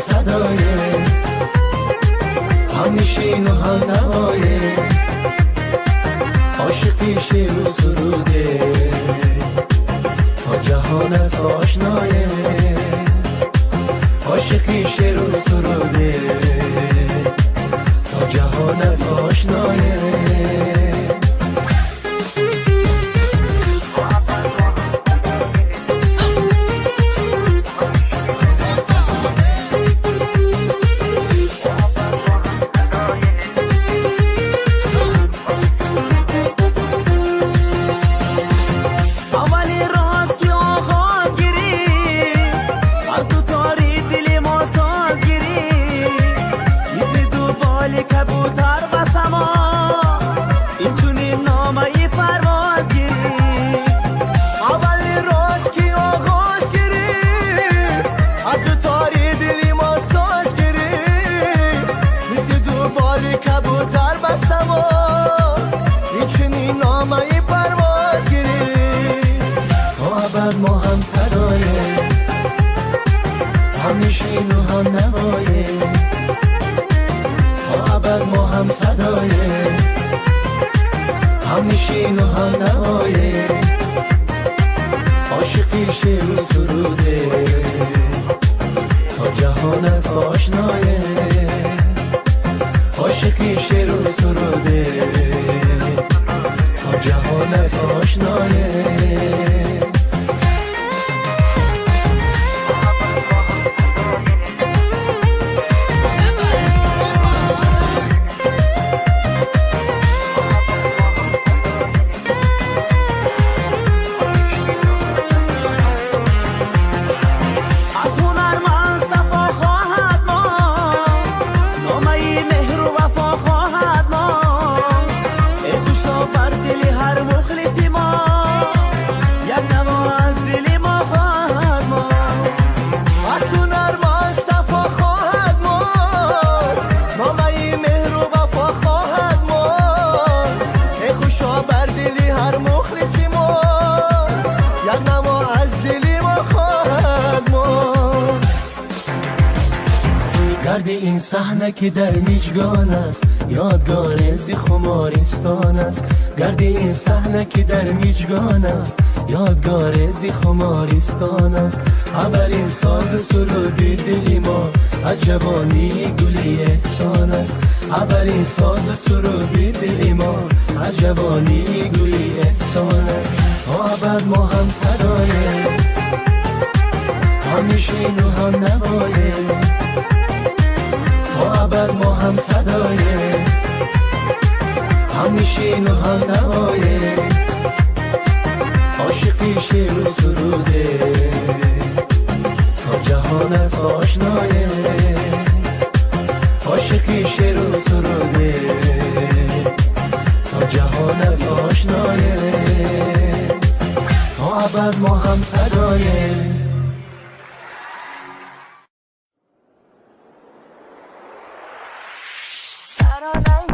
صدایه، هم نشین و هم نوایه، عاشقی شعر و سروده، تا جهانت آشنایه، عاشقی شعر و سروده، تا جهانت آشنایه. ما هم صدایه، هم نشین و هم نوایه، تا ابد ما هم صدایه، هم نشین و هم نوایه، عاشقی شعر و سروده، تا جهانت آشنایه، عاشقی شعر و سروده، تا جهانت آشنایه. گرد این صحنه که در میجگان است، یادگار زی خمارستان است. گرد این صحنه که در میجگان است، یادگار زی خمارستان است. اولین ساز سرود دلی ما از جوانی گلی احسان است. اولین ساز سرود دلی ما از جوانی گلی احسان است. تا ابد ما هم صدایه، هم نشین و هم نوایه، تا ابد ما هم صدایه، هم نشین و هم نوایه، عاشقی شعر و سروده، تا جهانت آشنایه، عاشقی شعر و سروده، تا جهانت آشنایه، تا ابد ما هم صدایه. I don't like